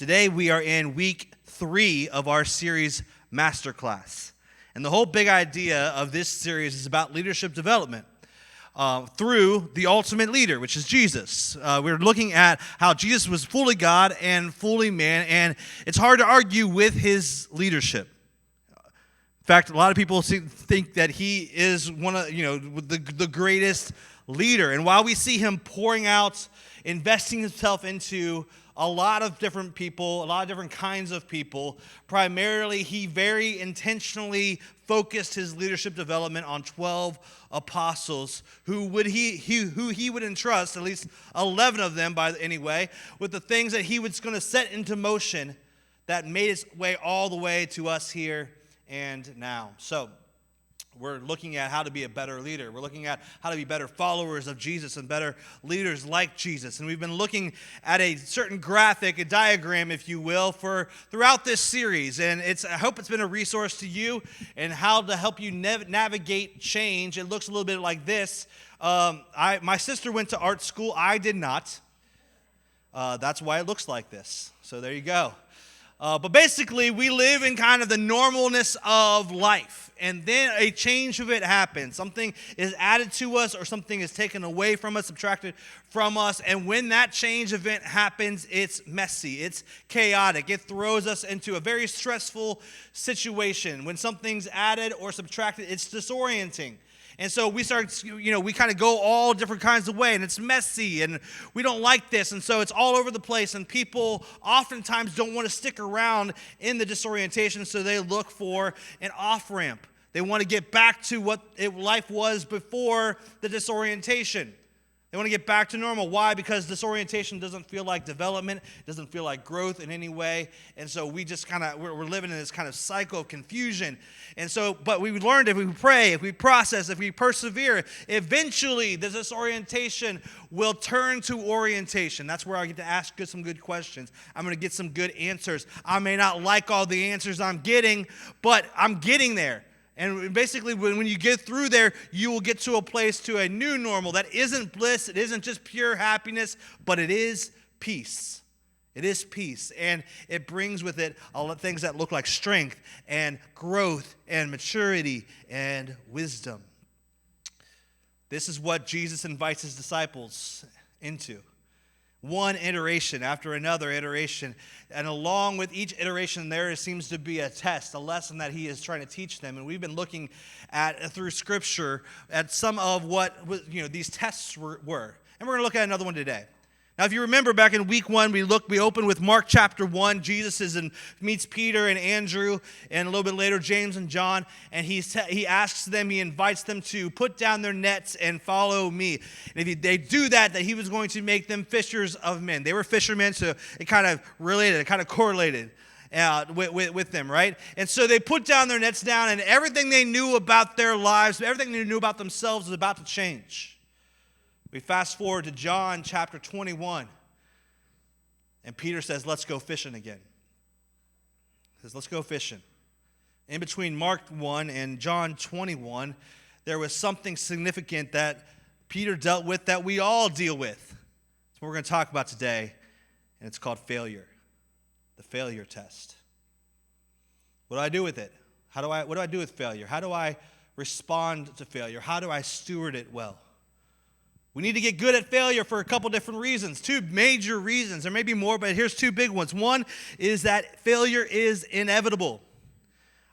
Today we are in week 3 of our series, Masterclass. And the whole big idea of this series is about leadership development through the ultimate leader, which is Jesus. We're looking at how Jesus was fully God and fully man, and it's hard to argue with his leadership. In fact, a lot of people think that he is one of, the greatest leader. And while we see him pouring out, investing himself into a lot of different people, a lot of different kinds of people, primarily he very intentionally focused his leadership development on 12 apostles who he would entrust, at least 11 of them anyway, with the things that he was going to set into motion that made its way all the way to us here and now. So we're looking at how to be a better leader. We're looking at how to be better followers of Jesus and better leaders like Jesus. And we've been looking at a certain graphic, a diagram, if you will, throughout this series. And I hope it's been a resource to you and how to help you navigate change. It looks a little bit like this. My sister went to art school. I did not. That's why it looks like this. So there you go. But basically, we live in kind of the normalness of life. And then a change of it happens. Something is added to us or something is taken away from us, subtracted from us. And when that change event happens, it's messy. It's chaotic. It throws us into a very stressful situation. When something's added or subtracted, it's disorienting. And so we start, we kind of go all different kinds of way, and it's messy, and we don't like this, and so it's all over the place, and people oftentimes don't want to stick around in the disorientation, so they look for an off-ramp. They want to get back to what life was before the disorientation. They want to get back to normal. Why? Because disorientation doesn't feel like development. It doesn't feel like growth in any way. And so we just we're living in this kind of cycle of confusion. And so, but we learned if we pray, if we process, if we persevere, eventually the disorientation will turn to orientation. That's where I get to ask some good questions. I'm going to get some good answers. I may not like all the answers I'm getting, but I'm getting there. And basically, when you get through there, you will get to a place, to a new normal that isn't bliss, it isn't just pure happiness, but it is peace. It is peace, and it brings with it all the things that look like strength and growth and maturity and wisdom. This is what Jesus invites his disciples into. One iteration after another iteration. And along with each iteration, there seems to be a test, a lesson that he is trying to teach them. And we've been looking at, through Scripture, at some of what these tests were. And we're going to look at another one today. Now, if you remember back in week 1, we opened with Mark chapter 1. Jesus meets Peter and Andrew, and a little bit later, James and John. And he invites them to put down their nets and follow me. And if they do that he was going to make them fishers of men. They were fishermen, so it kind of related, it kind of correlated with them, right? And so they put down their nets down, and everything they knew about their lives, everything they knew about themselves was about to change. We fast forward to John chapter 21, and Peter says, let's go fishing again. He says, let's go fishing. In between Mark 1 and John 21, there was something significant that Peter dealt with that we all deal with. That's what we're going to talk about today, and it's called failure, the failure test. What do I do with it? What do I do with failure? How do I respond to failure? How do I steward it well? We need to get good at failure for a couple different reasons. 2 major reasons. There may be more, but here's 2 big ones. One is that failure is inevitable.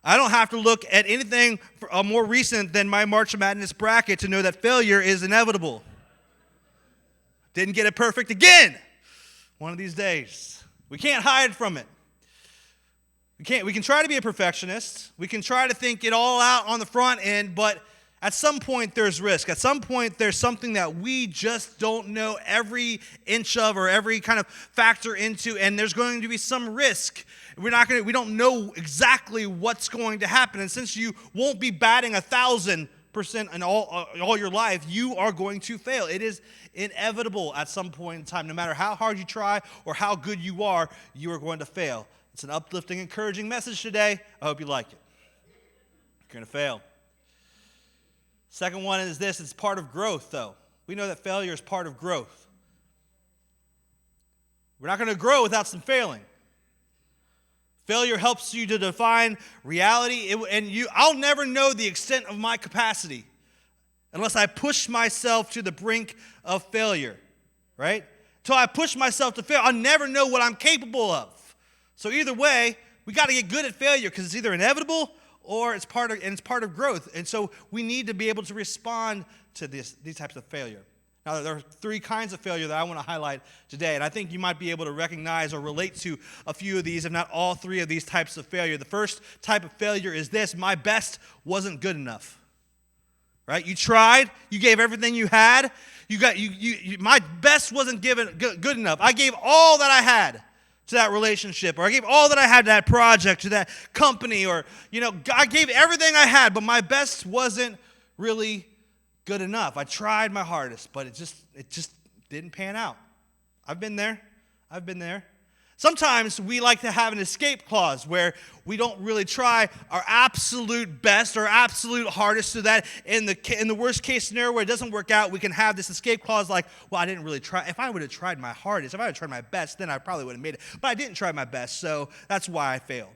I don't have to look at anything more recent than my March Madness bracket to know that failure is inevitable. Didn't get it perfect again one of these days. We can't hide from it. We can try to be a perfectionist. We can try to think it all out on the front end, but at some point, there's risk. At some point, there's something that we just don't know every inch of or every kind of factor into, and there's going to be some risk. We don't know exactly what's going to happen, and since you won't be batting 1,000% in all your life, you are going to fail. It is inevitable at some point in time. No matter how hard you try or how good you are going to fail. It's an uplifting, encouraging message today. I hope you like it. You're going to fail. Second one is this, it's part of growth, though. We know that failure is part of growth. We're not going to grow without some failing. Failure helps you to define reality, I'll never know the extent of my capacity unless I push myself to the brink of failure, right? Until I push myself to fail, I'll never know what I'm capable of. So either way, we got to get good at failure because it's either inevitable or it's part of growth. And so we need to be able to respond to these types of failure. Now, there are three kinds of failure that I want to highlight today, and I think you might be able to recognize or relate to a few of these, if not all three of these types of failure. The first type of failure is this: my best wasn't good enough. Right? You tried, you gave everything you had. My best wasn't good enough. I gave all that I had to that relationship, or I gave all that I had to that project, to that company, or I gave everything I had, but my best wasn't really good enough. I tried my hardest, but it just didn't pan out. I've been there. Sometimes we like to have an escape clause where we don't really try our absolute best or absolute hardest, so that in the worst case scenario where it doesn't work out, we can have this escape clause like, well, I didn't really try. If I would have tried my hardest, if I had tried my best, then I probably would have made it. But I didn't try my best, so that's why I failed.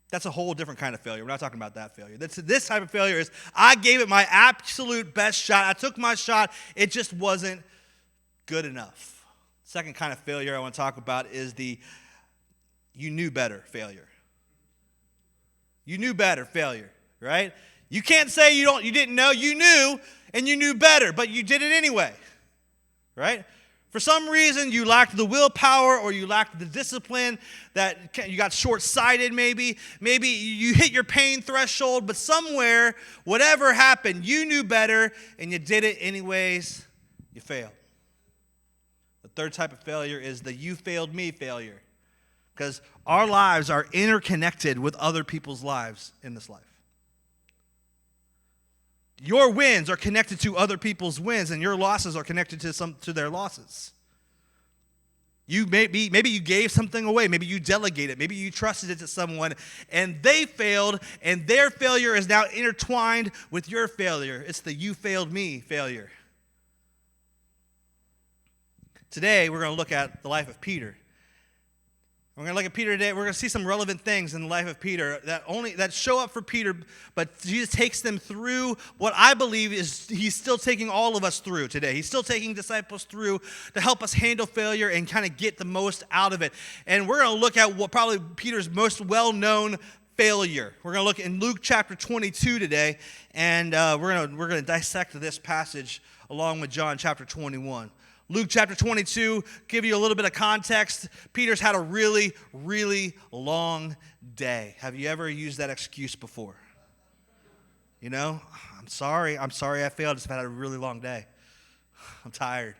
That's a whole different kind of failure. We're not talking about that failure. This type of failure is I gave it my absolute best shot. I took my shot. It just wasn't good enough. Second kind of failure I want to talk about is the you knew better failure. You knew better failure, right? You can't say you didn't know. You knew, and you knew better, but you did it anyway, right? For some reason, you lacked the willpower, or you lacked the discipline, that you got short-sighted maybe. Maybe you hit your pain threshold, but somewhere, whatever happened, you knew better, and you did it anyways. You failed. The third type of failure is the you failed me failure, because our lives are interconnected with other people's lives in this life. Your wins are connected to other people's wins, and your losses are connected to their losses. Maybe you gave something away. Maybe you delegated. Maybe you trusted it to someone, and they failed, and their failure is now intertwined with your failure. It's the you failed me failure. Today, we're going to look at the life of Peter. We're going to look at Peter today. We're going to see some relevant things in the life of Peter that show up for Peter, but Jesus takes them through what I believe is he's still taking all of us through today. He's still taking disciples through to help us handle failure and kind of get the most out of it. And we're going to look at what probably Peter's most well-known failure. We're going to look in Luke chapter 22 today, and we're going to dissect this passage along with John chapter 21. Luke chapter 22, give you a little bit of context. Peter's had a really, really long day. Have you ever used that excuse before? I'm sorry I failed. I've had a really long day. I'm tired.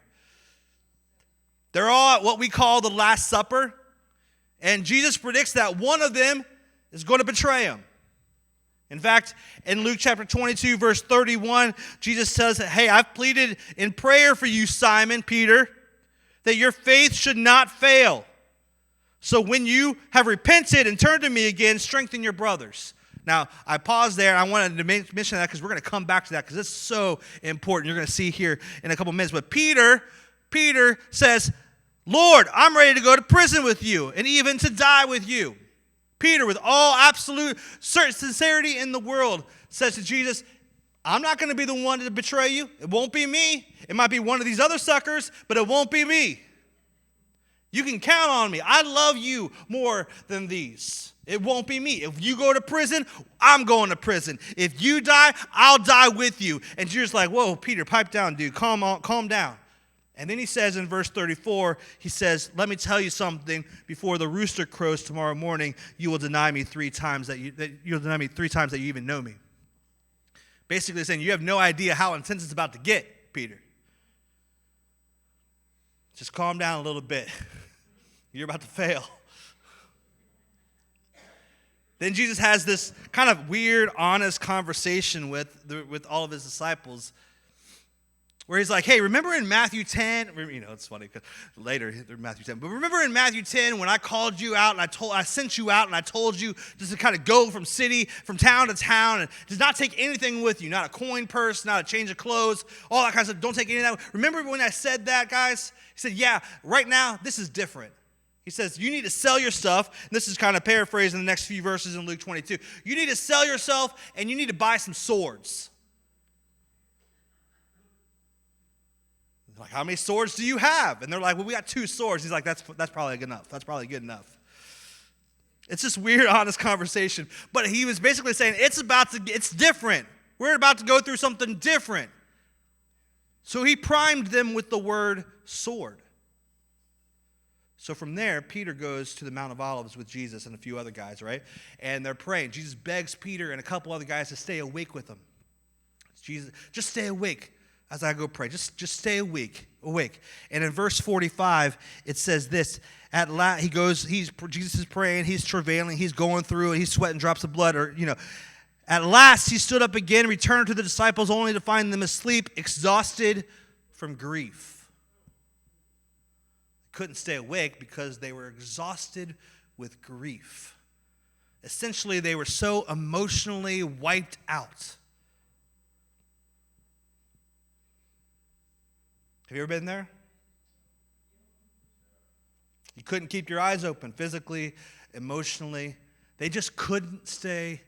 They're all at what we call the Last Supper, and Jesus predicts that one of them is going to betray him. In fact, in Luke chapter 22, verse 31, Jesus says, hey, I've pleaded in prayer for you, Simon, Peter, that your faith should not fail. So when you have repented and turned to me again, strengthen your brothers. Now, I paused there. I wanted to mention that because we're going to come back to that because it's so important. You're going to see here in a couple minutes. But Peter says, Lord, I'm ready to go to prison with you and even to die with you. Peter, with all absolute sincerity in the world, says to Jesus, I'm not going to be the one to betray you. It won't be me. It might be one of these other suckers, but it won't be me. You can count on me. I love you more than these. It won't be me. If you go to prison, I'm going to prison. If you die, I'll die with you. And Jesus is like, whoa, Peter, pipe down, dude. Calm down. And then he says in verse 34, he says, let me tell you something. Before the rooster crows tomorrow morning, you will deny me three times that you even know me. Basically saying, you have no idea how intense it's about to get, Peter. Just calm down a little bit. You're about to fail. Then Jesus has this kind of weird, honest conversation with all of his disciples, where he's like, hey, remember in Matthew 10? It's funny because later, Matthew 10. But remember in Matthew 10 when I called you out and I sent you out and I told you just to kind of go from town to town and just not take anything with you, not a coin purse, not a change of clothes, all that kind of stuff. Don't take any of that. Remember when I said that, guys? He said, yeah, right now, this is different. He says, you need to sell your stuff. And this is kind of paraphrased in the next few verses in Luke 22. You need to sell yourself and you need to buy some swords. Like, how many swords do you have? And they're like, well, we got 2 swords. He's like, that's probably good enough. That's probably good enough. It's this weird, honest conversation. But he was basically saying, it's different. We're about to go through something different. So he primed them with the word sword. So from there, Peter goes to the Mount of Olives with Jesus and a few other guys, right? And they're praying. Jesus begs Peter and a couple other guys to stay awake with him. Jesus, just stay awake as I go pray. Just stay awake. And in verse 45, it says this. At last, Jesus is praying, he's travailing, he's going through it, he's sweating drops of blood, At last, he stood up again, returned to the disciples only to find them asleep, exhausted from grief. Couldn't stay awake because they were exhausted with grief. Essentially, they were so emotionally wiped out. Have you ever been there? You couldn't keep your eyes open physically, emotionally. They just couldn't stay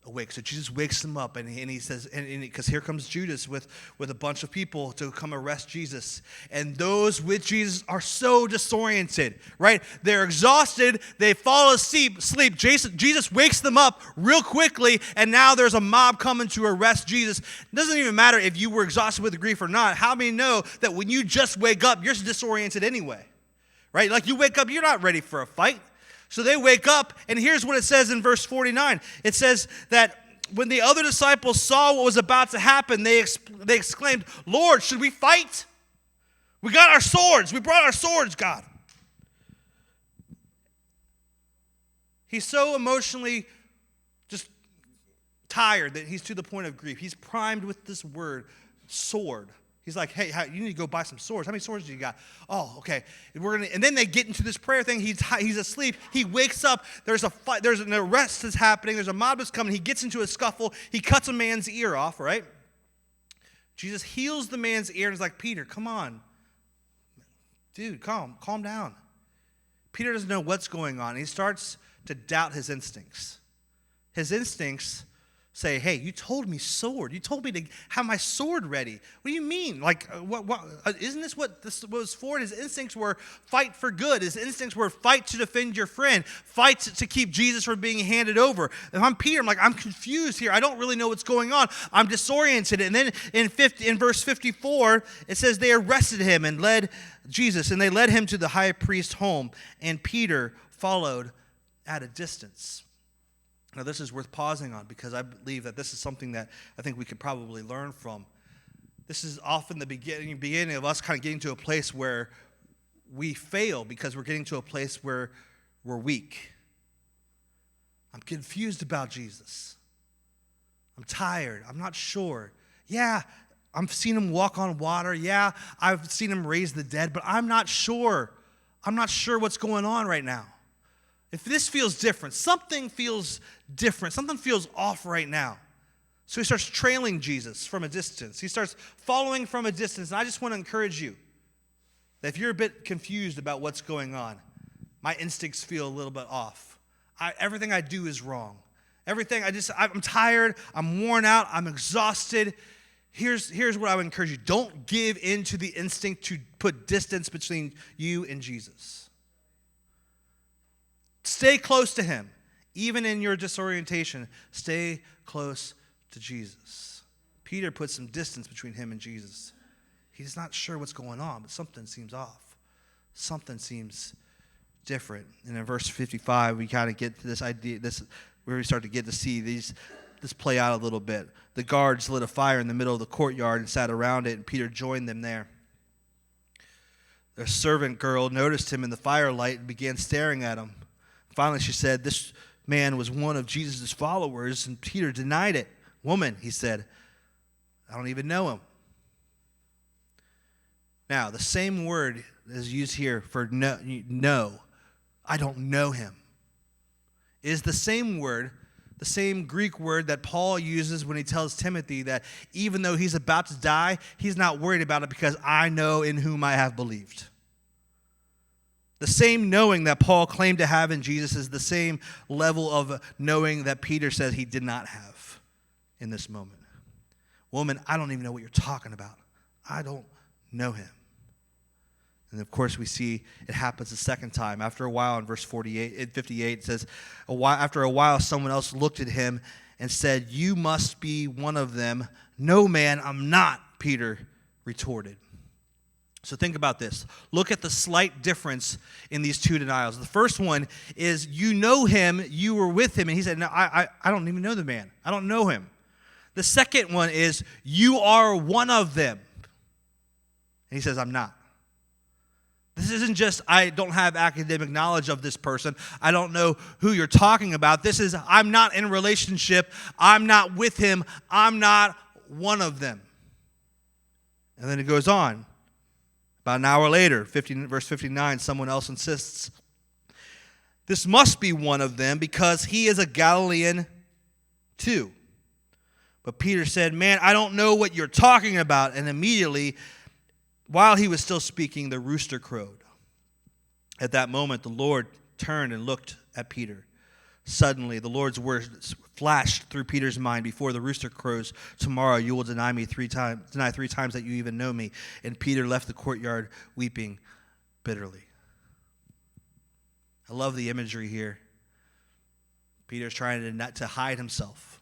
awake. So Jesus wakes them up, and he says, because here comes Judas with a bunch of people to come arrest Jesus. And those with Jesus are so disoriented, right? They're exhausted. They fall asleep. Jesus wakes them up real quickly, and now there's a mob coming to arrest Jesus. It doesn't even matter if you were exhausted with grief or not. How many know that when you just wake up, you're disoriented anyway, right? Like you wake up, you're not ready for a fight. So they wake up, and here's what it says in verse 49. It says that when the other disciples saw what was about to happen, they exclaimed, Lord, should we fight? We got our swords. We brought our swords, God. He's so emotionally just tired that he's to the point of grief. He's primed with this word, sword. He's like, hey, you need to go buy some swords. How many swords do you got? Oh, okay. And then they get into this prayer thing. He's asleep. He wakes up. There's a fight. There's an arrest that's happening. There's a mob that's coming. He gets into a scuffle. He cuts a man's ear off, right? Jesus heals the man's ear and is like, Peter, come on. Dude, calm down. Peter doesn't know what's going on. He starts to doubt his instincts. His instincts say, hey, you told me sword. You told me to have my sword ready. What do you mean? Like, isn't this what this was for? His instincts were fight for good. His instincts were fight to defend your friend. Fight to keep Jesus from being handed over. If I'm Peter, I'm confused here. I don't really know what's going on. I'm disoriented. And then in verse 54, it says they arrested him and led him to the high priest's home. And Peter followed at a distance. Now, this is worth pausing on because I believe that this is something that I think we could probably learn from. This is often the beginning of us kind of getting to a place where we fail because we're getting to a place where we're weak. I'm confused about Jesus. I'm tired. I'm not sure. Yeah, I've seen him walk on water. Yeah, I've seen him raise the dead, but I'm not sure. I'm not sure what's going on right now. If this feels different, something feels different, something feels off right now. So he starts trailing Jesus from a distance. He starts following from a distance. And I just want to encourage you that if you're a bit confused about what's going on, my instincts feel a little bit off. Everything I do is wrong. I'm tired, I'm worn out, I'm exhausted. Here's what I would encourage you. Don't give in to the instinct to put distance between you and Jesus. Stay close to him. Even in your disorientation, stay close to Jesus. Peter put some distance between him and Jesus. He's not sure what's going on, but something seems off. Something seems different. And in verse 55, we kind of get to this idea, where we start to get to see this play out a little bit. The guards lit a fire in the middle of the courtyard and sat around it, and Peter joined them there. The servant girl noticed him in the firelight and began staring at him. Finally, she said, this man was one of Jesus' followers, and Peter denied it. Woman, he said, I don't even know him. Now, the same word is used here for no, I don't know him, is the same word, the same Greek word that Paul uses when he tells Timothy that even though he's about to die, he's not worried about it because I know in whom I have believed. The same knowing that Paul claimed to have in Jesus is the same level of knowing that Peter said he did not have in this moment. Woman, I don't even know what you're talking about. I don't know him. And of course, we see it happens a second time. After a while, in verse 58, 58, it says, after a while, someone else looked at him and said, "You must be one of them." "No, man, I'm not," Peter retorted. So think about this. Look at the slight difference in these two denials. The first one is, you know him, you were with him. And he said, "No, I don't even know the man. I don't know him." The second one is, "You are one of them." And he says, "I'm not." This isn't just, I don't have academic knowledge of this person. I don't know who you're talking about. This is, I'm not in a relationship. I'm not with him. I'm not one of them. And then it goes on. About an hour later, verse 59, someone else insists, "This must be one of them because he is a Galilean too." But Peter said, "Man, I don't know what you're talking about." And immediately, while he was still speaking, the rooster crowed. At that moment, the Lord turned and looked at Peter. Suddenly, the Lord's words flashed through Peter's mind, "Before the rooster crows tomorrow, you will deny three times that you even know me." And Peter left the courtyard weeping bitterly. I love the imagery here. Peter's trying to hide himself.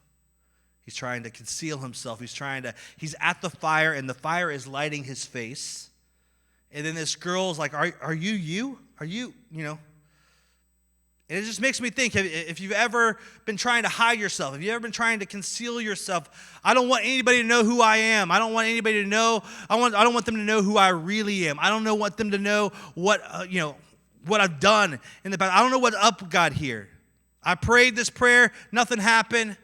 He's trying to conceal himself. He's at the fire, and the fire is lighting his face. And then this girl's like, are you you? Are you, And it just makes me think, if you've ever been trying to hide yourself, if you've ever been trying to conceal yourself, I don't want anybody to know who I am. I don't want anybody to know. I don't want them to know who I really am. I don't want them to know what I've done in the past. I don't know what's up God here. I prayed this prayer, nothing happened.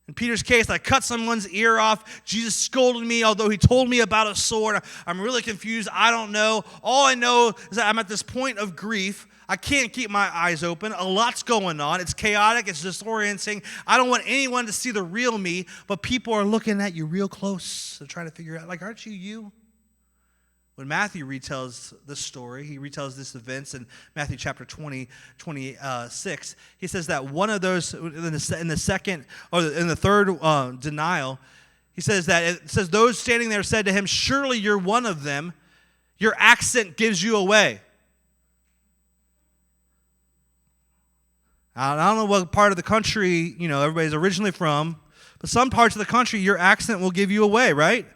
In Peter's case, I cut someone's ear off. Jesus scolded me, although he told me about a sword. I'm really confused. I don't know. All I know is that I'm at this point of grief. I can't keep my eyes open. A lot's going on. It's chaotic. It's disorienting. I don't want anyone to see the real me, but people are looking at you real close. They're trying to figure out, aren't you you? When Matthew retells this story, he retells this events in Matthew chapter 26. He says that one of those, in the third denial, he says that, those standing there said to him, "Surely you're one of them. Your accent gives you away." I don't know what part of the country, everybody's originally from, but some parts of the country, your accent will give you away, right?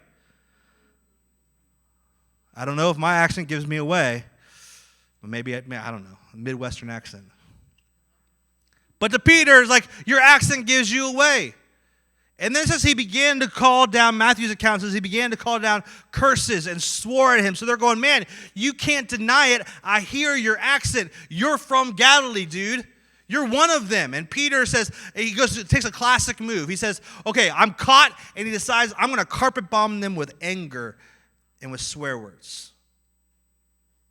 I don't know if my accent gives me away, but maybe, I don't know, a Midwestern accent. But to Peter, it's like, your accent gives you away. And then it says he began to call down, Matthew's account says he began to call down curses and swore at him. So they're going, "Man, you can't deny it. I hear your accent. You're from Galilee, dude. You're one of them." And Peter says, takes a classic move. He says, "Okay, I'm caught," and he decides, "I'm going to carpet bomb them with anger and with swear words."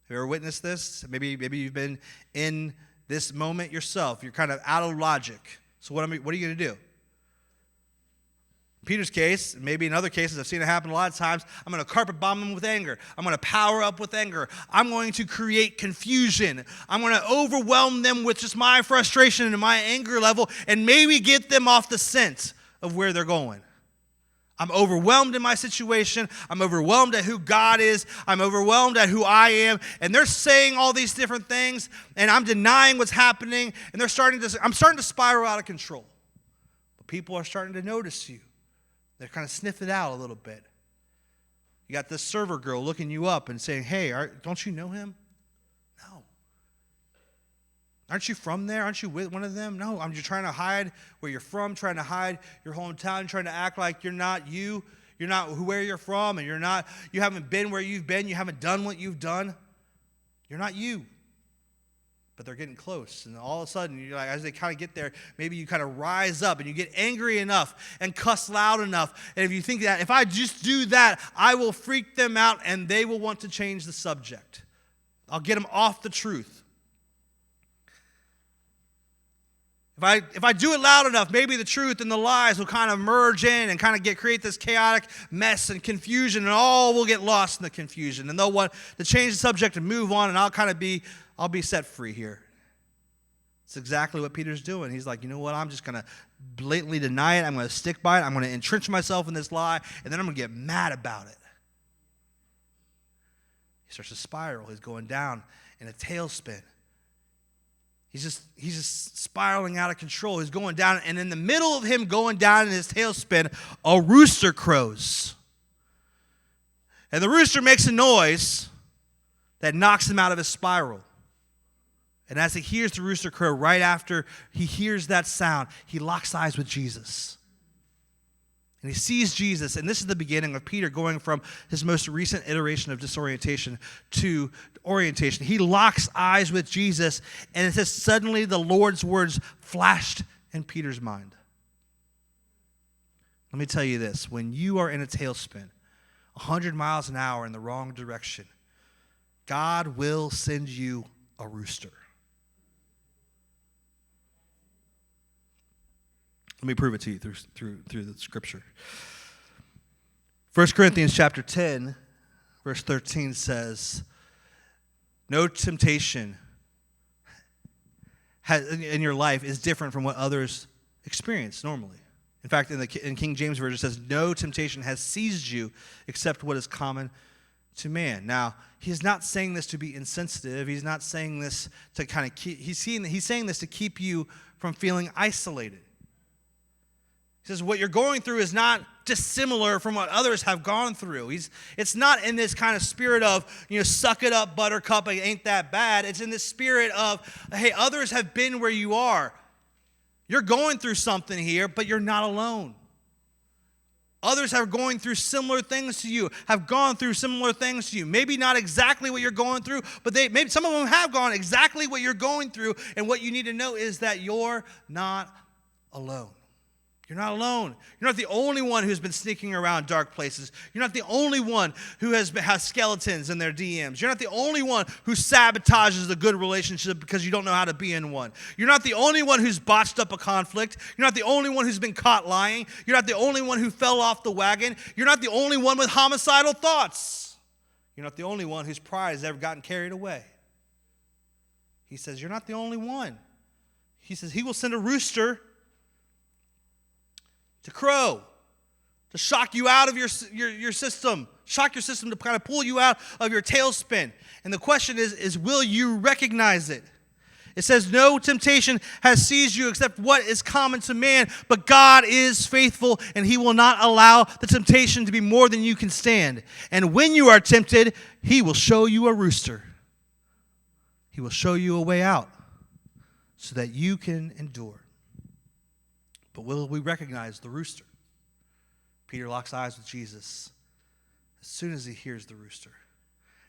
Have you ever witnessed this? Maybe you've been in this moment yourself. You're kind of out of logic. So what are you going to do? In Peter's case, maybe in other cases, I've seen it happen a lot of times, I'm going to carpet bomb them with anger. I'm going to power up with anger. I'm going to create confusion. I'm going to overwhelm them with just my frustration and my anger level and maybe get them off the scent of where they're going. I'm overwhelmed in my situation. I'm overwhelmed at who God is. I'm overwhelmed at who I am. And they're saying all these different things, and I'm denying what's happening, and I'm starting to spiral out of control. But people are starting to notice you. They're kind of sniffing it out a little bit. You got this server girl looking you up and saying, "Hey, don't you know him?" No. "Aren't you from there? Aren't you with one of them?" No, I'm just trying to hide where you're from, trying to hide your hometown, trying to act like you're not you. You're not where you're from, and you haven't been where you've been. You haven't done what you've done. You're not you. But they're getting close, and all of a sudden, you're like, as they kind of get there, maybe you kind of rise up, and you get angry enough and cuss loud enough. And if you think that if I just do that, I will freak them out, and they will want to change the subject. I'll get them off the truth. If If I do it loud enough, maybe the truth and the lies will kind of merge in and kind of create this chaotic mess and confusion, and all will get lost in the confusion. And they'll want to change the subject and move on, and I'll be set free here. It's exactly what Peter's doing. He's like, you know what? I'm just going to blatantly deny it. I'm going to stick by it. I'm going to entrench myself in this lie, and then I'm going to get mad about it. He starts to spiral. He's going down in a tailspin. He's just spiraling out of control. He's going down, and in the middle of him going down in his tailspin, a rooster crows. And the rooster makes a noise that knocks him out of his spiral. And as he hears the rooster crow, right after he hears that sound, he locks eyes with Jesus. And he sees Jesus, and this is the beginning of Peter going from his most recent iteration of disorientation to orientation. He locks eyes with Jesus, and it says suddenly the Lord's words flashed in Peter's mind. Let me tell you this. When you are in a tailspin, 100 miles an hour in the wrong direction, God will send you a rooster. Let me prove it to you through the scripture. 1 Corinthians chapter 10, verse 13 says, no temptation in your life is different from what others experience normally. In fact, in King James Version, it says, no temptation has seized you except what is common to man. Now, he's not saying this to be insensitive. He's not saying this to kind of keep, he's saying this to keep you from feeling isolated. He says what you're going through is not dissimilar from what others have gone through. It's not in this kind of spirit of, suck it up, buttercup, it ain't that bad. It's in the spirit of, hey, others have been where you are. You're going through something here, but you're not alone. Others are going through similar things to you, have gone through similar things to you. Maybe not exactly what you're going through, but maybe some of them have gone exactly what you're going through. And what you need to know is that you're not alone. You're not alone. You're not the only one who's been sneaking around dark places. You're not the only one who has skeletons in their DMs. You're not the only one who sabotages a good relationship because you don't know how to be in one. You're not the only one who's botched up a conflict. You're not the only one who's been caught lying. You're not the only one who fell off the wagon. You're not the only one with homicidal thoughts. You're not the only one whose pride has ever gotten carried away. He says, you're not the only one. He says, he will send a rooster to crow, to shock you out of your system, shock your system to kind of pull you out of your tailspin. And the question is will you recognize it? It says, no temptation has seized you except what is common to man, but God is faithful, and he will not allow the temptation to be more than you can stand. And when you are tempted, he will show you a rooster. He will show you a way out so that you can endure. But will we recognize the rooster? Peter locks eyes with Jesus as soon as he hears the rooster.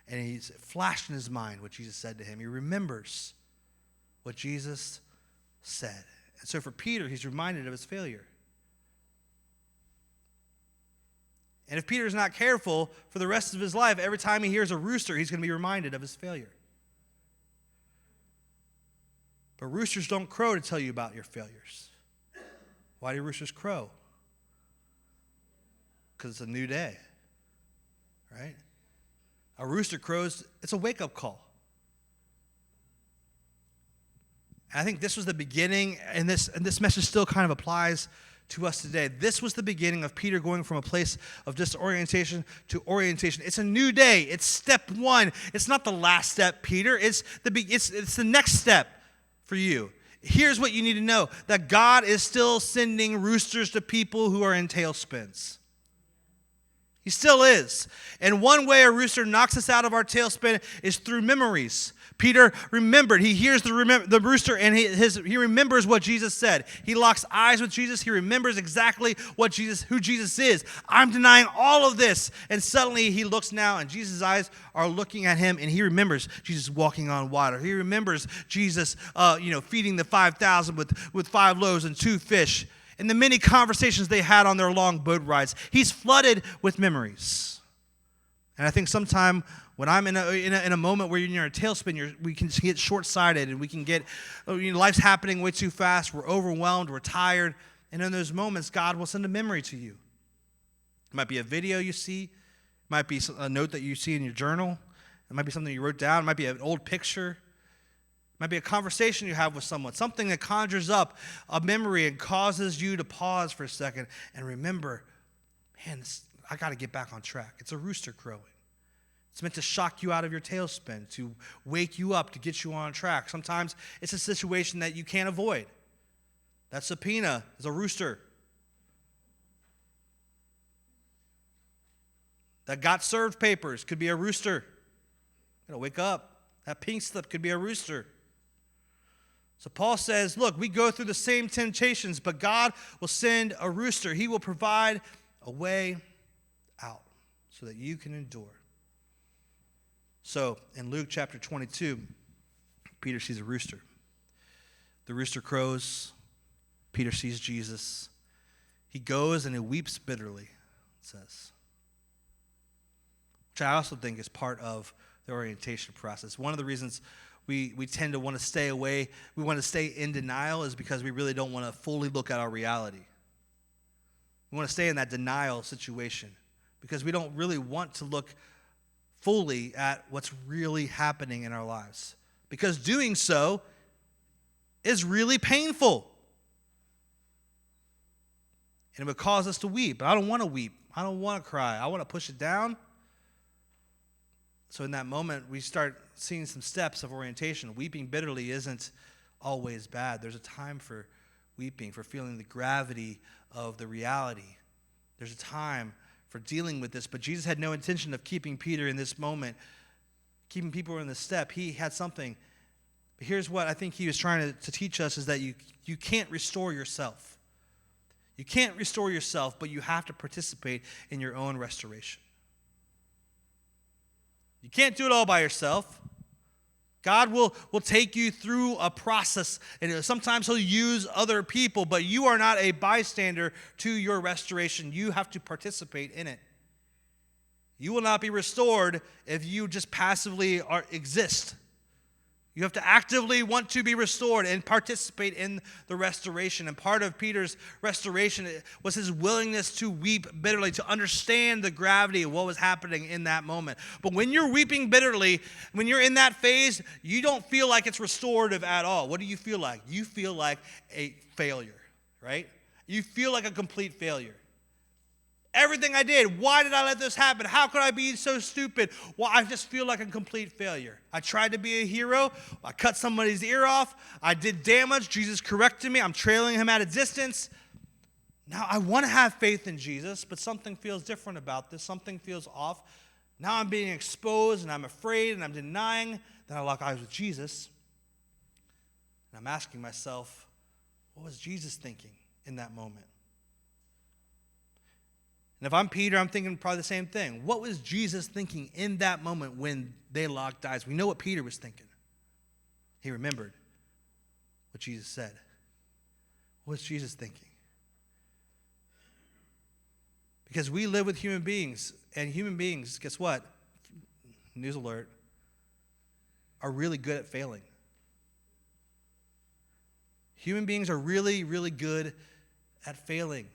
And he's flashed in his mind what Jesus said to him. He remembers what Jesus said. And so for Peter, he's reminded of his failure. And if Peter's not careful, for the rest of his life, every time he hears a rooster, he's going to be reminded of his failure. But roosters don't crow to tell you about your failures. Why do roosters crow? Because it's a new day, right? A rooster crows, it's a wake-up call. And I think this was the beginning, and this message still kind of applies to us today. This was the beginning of Peter going from a place of disorientation to orientation. It's a new day. It's step one. It's not the last step, Peter. It's the next step for you. Here's what you need to know, that God is still sending roosters to people who are in tailspins. He still is. And one way a rooster knocks us out of our tailspin is through memories. Peter remembered. He hears the rooster, and he remembers what Jesus said. He locks eyes with Jesus. He remembers exactly who Jesus is. I'm denying all of this. And suddenly he looks now, and Jesus' eyes are looking at him, and he remembers Jesus walking on water. He remembers Jesus feeding the 5,000 with 5 loaves and 2 fish, and the many conversations they had on their long boat rides. He's flooded with memories. And I think sometime when I'm in a moment where you're in a tailspin, we can get short-sighted, and we can get, life's happening way too fast. We're overwhelmed. We're tired. And in those moments, God will send a memory to you. It might be a video you see. It might be a note that you see in your journal. It might be something you wrote down. It might be an old picture. It might be a conversation you have with someone, something that conjures up a memory and causes you to pause for a second and remember, man, I got to get back on track. It's a rooster crowing. It's meant to shock you out of your tailspin, to wake you up, to get you on track. Sometimes it's a situation that you can't avoid. That subpoena is a rooster. That got served papers could be a rooster. You gotta wake up. That pink slip could be a rooster. So Paul says, look, we go through the same temptations, but God will send a rooster. He will provide a way out so that you can endure. So in Luke chapter 22, Peter sees a rooster. The rooster crows. Peter sees Jesus. He goes and he weeps bitterly, it says. Which I also think is part of the orientation process. One of the reasons we tend to want to stay away, we want to stay in denial, is because we really don't want to fully look at our reality. We want to stay in that denial situation because we don't really want to look fully at what's really happening in our lives. Because doing so is really painful. And it would cause us to weep. But I don't want to weep. I don't want to cry. I want to push it down. So in that moment, we start seeing some steps of orientation. Weeping bitterly isn't always bad. There's a time for weeping, for feeling the gravity of the reality. There's a time for dealing with this. But Jesus had no intention of keeping Peter in this moment, keeping people in this step. He had something. But here's what I think he was trying to teach us, is that you can't restore yourself. You can't restore yourself, but you have to participate in your own restoration. You can't do it all by yourself. God will take you through a process, and sometimes he'll use other people, but you are not a bystander to your restoration. You have to participate in it. You will not be restored if you just passively exist. You have to actively want to be restored and participate in the restoration. And part of Peter's restoration was his willingness to weep bitterly, to understand the gravity of what was happening in that moment. But when you're weeping bitterly, when you're in that phase, you don't feel like it's restorative at all. What do you feel like? You feel like a failure, right? You feel like a complete failure. Everything I did, why did I let this happen? How could I be so stupid? Well, I just feel like a complete failure. I tried to be a hero. I cut somebody's ear off. I did damage. Jesus corrected me. I'm trailing him at a distance. Now, I want to have faith in Jesus, but something feels different about this. Something feels off. Now I'm being exposed, and I'm afraid, and I'm denying that I lock eyes with Jesus. And I'm asking myself, what was Jesus thinking in that moment? And if I'm Peter, I'm thinking probably the same thing. What was Jesus thinking in that moment when they locked eyes? We know what Peter was thinking. He remembered what Jesus said. What was Jesus thinking? Because we live with human beings, and human beings, guess what? News alert, are really good at failing. Human beings are really, really good at failing.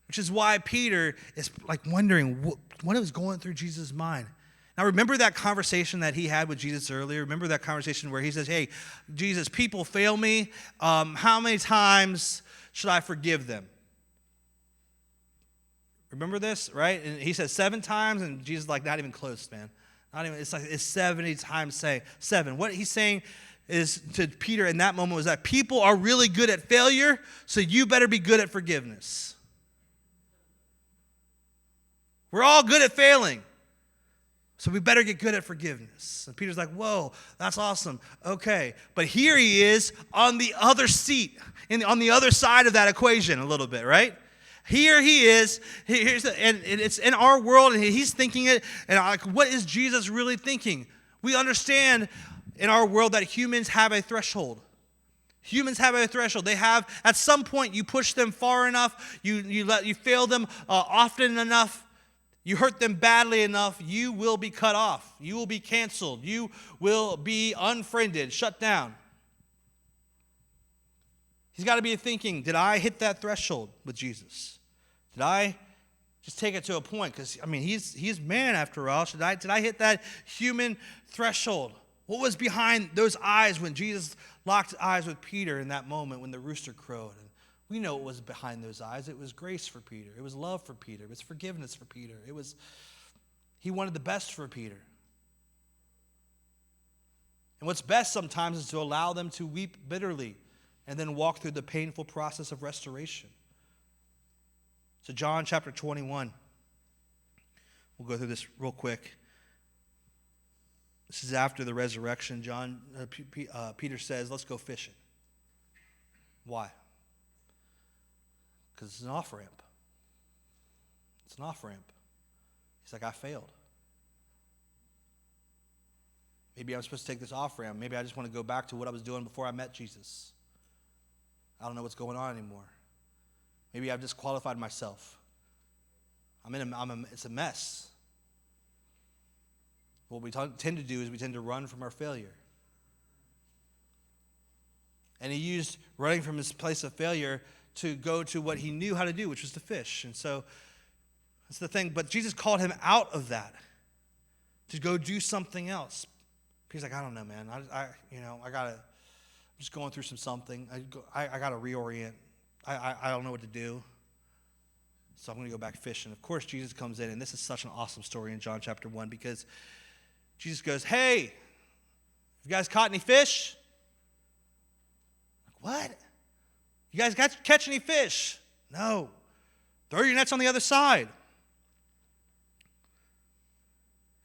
Which is why Peter is like wondering what was going through Jesus' mind. Now remember that conversation that he had with Jesus earlier? Remember that conversation where he says, hey, Jesus, people fail me. How many times should I forgive them? Remember this, right? And he says 7 times, and Jesus is like, not even close, man. Not even. It's 70 times saying 7. What he's saying is to Peter in that moment was that people are really good at failure, so you better be good at forgiveness. We're all good at failing, so we better get good at forgiveness. And Peter's like, whoa, that's awesome. Okay, but here he is on the other seat, on the other side of that equation a little bit, right? Here he is, and it's in our world, and he's thinking it, and like, what is Jesus really thinking? We understand in our world that humans have a threshold. Humans have a threshold. They have, at some point, you push them far enough, you fail them often enough, You hurt them badly enough, you will be cut off. You will be canceled. You will be unfriended, shut down. He's got to be thinking, did I hit that threshold with Jesus? Did I just take it to a point? Because, he's man after all. Did I hit that human threshold? What was behind those eyes when Jesus locked eyes with Peter in that moment when the rooster crowed? And we know what was behind those eyes. It was grace for Peter. It was love for Peter. It was forgiveness for Peter. He wanted the best for Peter. And what's best sometimes is to allow them to weep bitterly and then walk through the painful process of restoration. So John chapter 21. We'll go through this real quick. This is after the resurrection. Peter says, let's go fishing. Why? Because it's an off-ramp. It's an off-ramp. He's like, I failed. Maybe I'm supposed to take this off-ramp. Maybe I just want to go back to what I was doing before I met Jesus. I don't know what's going on anymore. Maybe I've disqualified myself. It's a mess. What we tend to do is we tend to run from our failure. And he used running from his place of failure to go to what he knew how to do, which was to fish. And so that's the thing. But Jesus called him out of that to go do something else. He's like, I don't know, man. I'm just going through something. I got to reorient. I don't know what to do. So I'm going to go back fishing. Of course, Jesus comes in, and this is such an awesome story in John chapter 1 because Jesus goes, hey, you guys caught any fish? Like, what? You guys catch any fish? No. Throw your nets on the other side.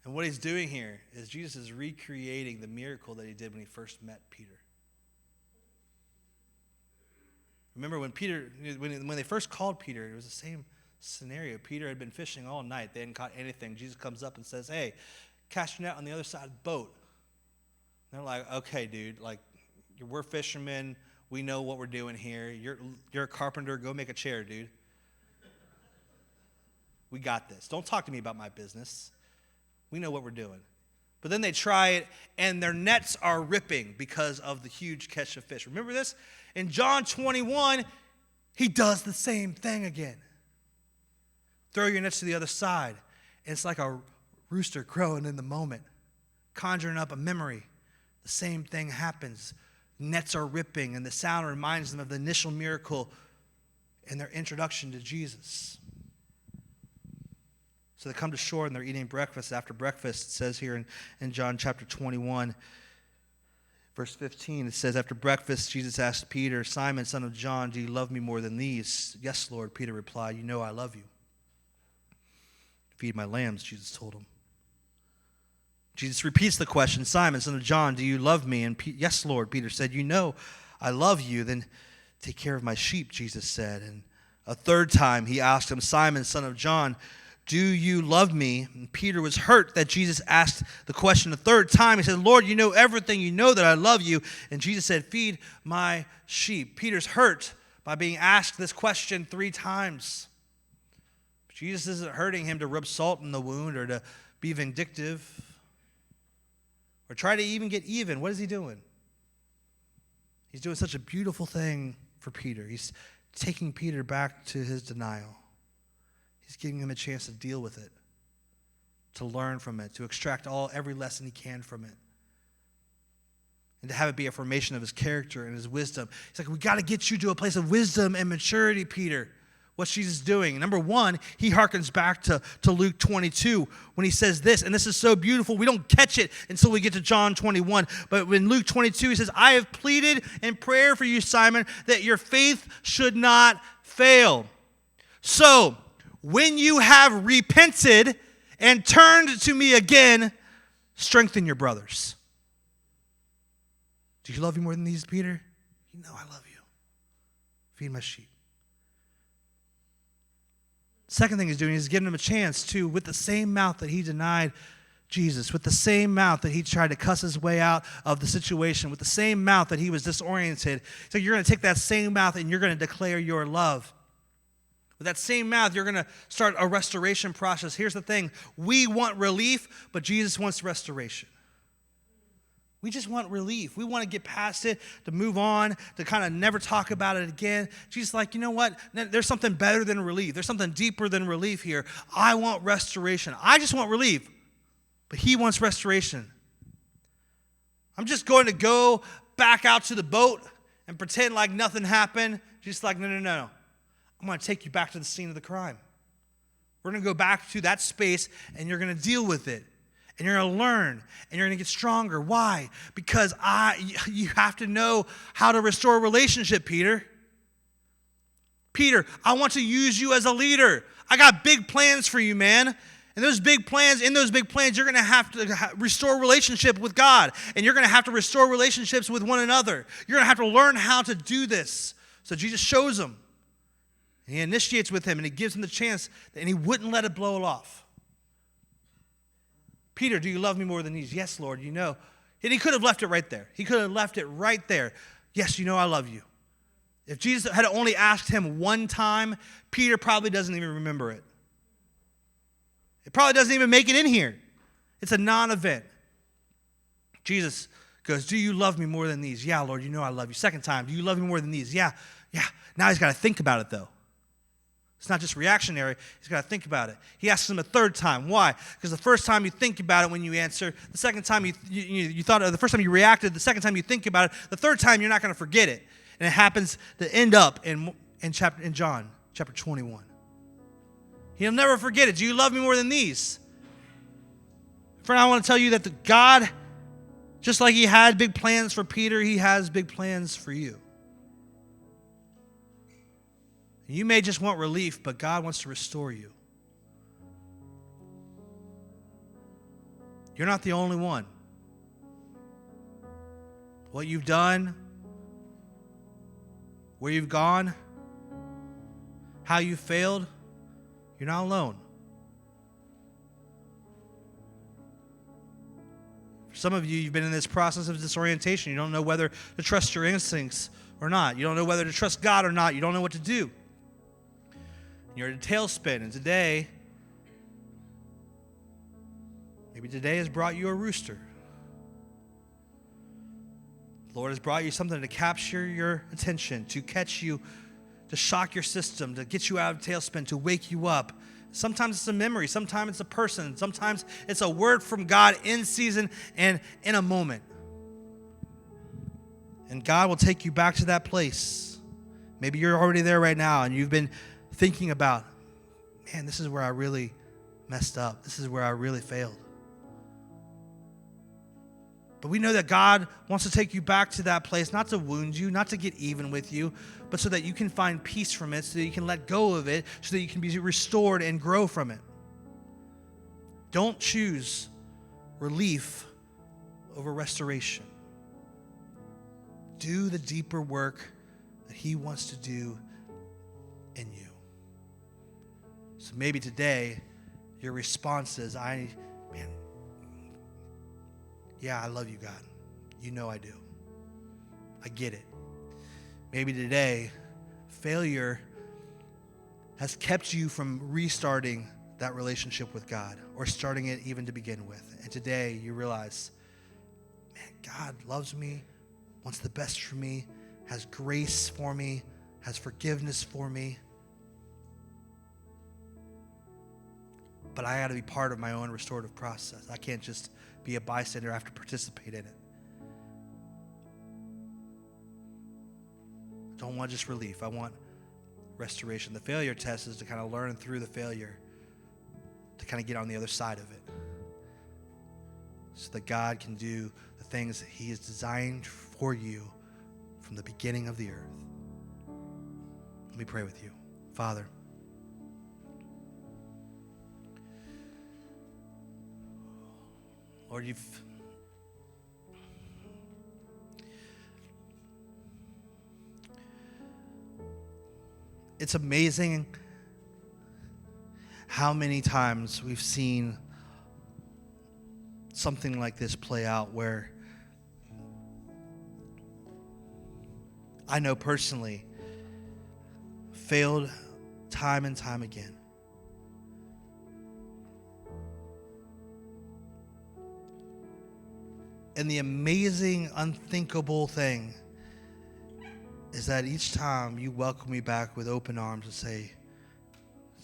And what he's doing here is Jesus is recreating the miracle that he did when he first met Peter. Remember when they first called Peter, it was the same scenario. Peter had been fishing all night. They hadn't caught anything. Jesus comes up and says, hey, cast your net on the other side of the boat. And they're like, okay, dude, we're fishermen. We know what we're doing here. You're a carpenter. Go make a chair, dude. We got this. Don't talk to me about my business. We know what we're doing. But then they try it, and their nets are ripping because of the huge catch of fish. Remember this? In John 21, he does the same thing again. Throw your nets to the other side. And it's like a rooster crowing in the moment, conjuring up a memory. The same thing happens. Nets are ripping, and the sound reminds them of the initial miracle in their introduction to Jesus. So they come to shore, and they're eating breakfast. After breakfast, it says here in John chapter 21, verse 15, it says, after breakfast, Jesus asked Peter, Simon, son of John, do you love me more than these? Yes, Lord, Peter replied, you know I love you. Feed my lambs, Jesus told him. Jesus repeats the question, Simon, son of John, do you love me? And yes, Lord, Peter said, you know I love you. Then take care of my sheep, Jesus said. And a third time he asked him, Simon, son of John, do you love me? And Peter was hurt that Jesus asked the question a third time. He said, Lord, you know everything. You know that I love you. And Jesus said, feed my sheep. Peter's hurt by being asked this question 3 times. But Jesus isn't hurting him to rub salt in the wound or to be vindictive or try to even get even. What is he doing? He's doing such a beautiful thing for Peter. He's taking Peter back to his denial. He's giving him a chance to deal with it, to learn from it, to extract every lesson he can from it, and to have it be a formation of his character and his wisdom. He's like, we got to get you to a place of wisdom and maturity, Peter. What's Jesus doing? Number one, he harkens back to Luke 22 when he says this, and this is so beautiful. We don't catch it until we get to John 21. But in Luke 22, he says, I have pleaded in prayer for you, Simon, that your faith should not fail. So, when you have repented and turned to me again, strengthen your brothers. Do you love me more than these, Peter? You know I love you. Feed my sheep. Second thing he's doing is giving them a chance to, with the same mouth that he denied Jesus, with the same mouth that he tried to cuss his way out of the situation, with the same mouth that he was disoriented. So you're going to take that same mouth and you're going to declare your love. With that same mouth, you're going to start a restoration process. Here's the thing. We want relief, but Jesus wants restoration. We just want relief. We want to get past it, to move on, to kind of never talk about it again. Jesus is like, you know what? There's something better than relief. There's something deeper than relief here. I want restoration. I just want relief, but he wants restoration. I'm just going to go back out to the boat and pretend like nothing happened. Jesus is like, no. I'm going to take you back to the scene of the crime. We're going to go back to that space, and you're going to deal with it. And you're going to learn, and you're going to get stronger. Why? Because you have to know how to restore a relationship, Peter. Peter, I want to use you as a leader. I got big plans for you, man. And in those big plans, you're going to have to restore relationship with God. And you're going to have to restore relationships with one another. You're going to have to learn how to do this. So Jesus shows him. And he initiates with him, and he gives him the chance, and he wouldn't let it blow it off. Peter, do you love me more than these? Yes, Lord, you know. And he could have left it right there. He could have left it right there. Yes, you know I love you. If Jesus had only asked him one time, Peter probably doesn't even remember it. It probably doesn't even make it in here. It's a non-event. Jesus goes, do you love me more than these? Yeah, Lord, you know I love you. Second time, do you love me more than these? Yeah. Now he's got to think about it, though. It's not just reactionary. He's got to think about it. He asks him a third time. Why? Because the first time you think about it when you answer, the second time you thought, the first time you reacted, the second time you think about it, the third time you're not going to forget it. And it happens to end up in John chapter 21. He'll never forget it. Do you love me more than these? Friend, I want to tell you that the God, just like he had big plans for Peter, he has big plans for you. You may just want relief, but God wants to restore you. You're not the only one. What you've done, where you've gone, how you failed, you're not alone. For some of you, you've been in this process of disorientation. You don't know whether to trust your instincts or not. You don't know whether to trust God or not. You don't know what to do. You're in a tailspin, and maybe today has brought you a rooster. The Lord has brought you something to capture your attention, to catch you, to shock your system, to get you out of tailspin, to wake you up. Sometimes it's a memory, sometimes it's a person, sometimes it's a word from God in season and in a moment. And God will take you back to that place. Maybe you're already there right now, and you've been thinking about, man, this is where I really messed up. This is where I really failed. But we know that God wants to take you back to that place, not to wound you, not to get even with you, but so that you can find peace from it, so that you can let go of it, so that you can be restored and grow from it. Don't choose relief over restoration. Do the deeper work that he wants to do in you. So maybe today, your response is, I love you, God. You know I do. I get it. Maybe today, failure has kept you from restarting that relationship with God or starting it even to begin with. And today, you realize, man, God loves me, wants the best for me, has grace for me, has forgiveness for me. But I got to be part of my own restorative process. I can't just be a bystander. I have to participate in it. I don't want just relief. I want restoration. The failure test is to kind of learn through the failure to kind of get on the other side of it, so that God can do the things that he has designed for you from the beginning of the earth. Let me pray with you. Father, Lord, it's amazing how many times we've seen something like this play out, where I know personally failed time and time again. And the amazing, unthinkable thing is that each time you welcome me back with open arms and say,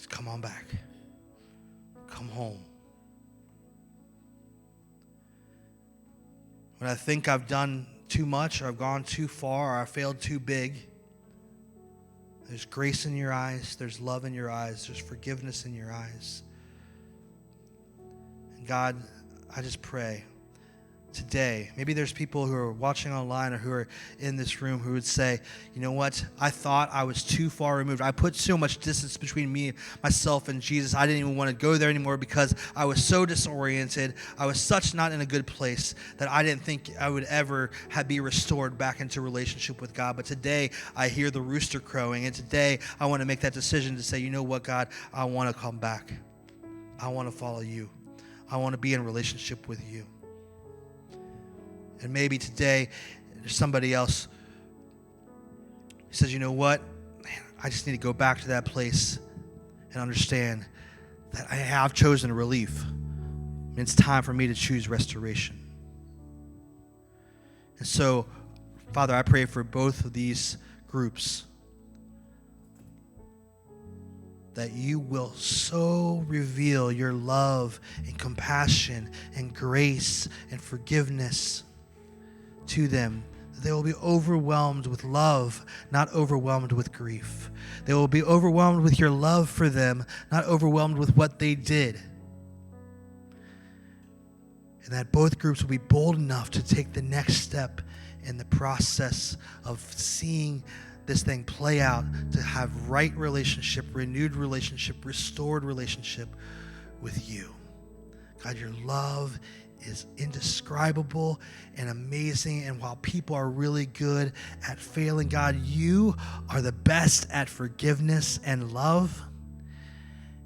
come on back. Come home. When I think I've done too much, or I've gone too far, or I failed too big, there's grace in your eyes, there's love in your eyes, there's forgiveness in your eyes. And God, I just pray today, maybe there's people who are watching online or who are in this room who would say, you know what, I thought I was too far removed. I put so much distance between myself and Jesus. I didn't even want to go there anymore because I was so disoriented. I was such not in a good place that I didn't think I would ever be restored back into relationship with God. But today I hear the rooster crowing, and today I want to make that decision to say, you know what, God, I want to come back. I want to follow you. I want to be in relationship with you. And maybe today there's somebody else who says, you know what, man, I just need to go back to that place and understand that I have chosen relief. And it's time for me to choose restoration. And so, Father, I pray for both of these groups that you will so reveal your love and compassion and grace and forgiveness to them. They will be overwhelmed with love, not overwhelmed with grief. They will be overwhelmed with your love for them, not overwhelmed with what they did. And that both groups will be bold enough to take the next step in the process of seeing this thing play out, to have right relationship, renewed relationship, restored relationship with you. God, your love is indescribable and amazing. And while people are really good at failing, God, you are the best at forgiveness and love.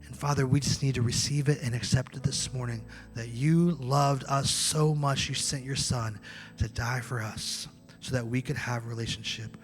And Father, we just need to receive it and accept it this morning, that you loved us so much, you sent your Son to die for us so that we could have relationship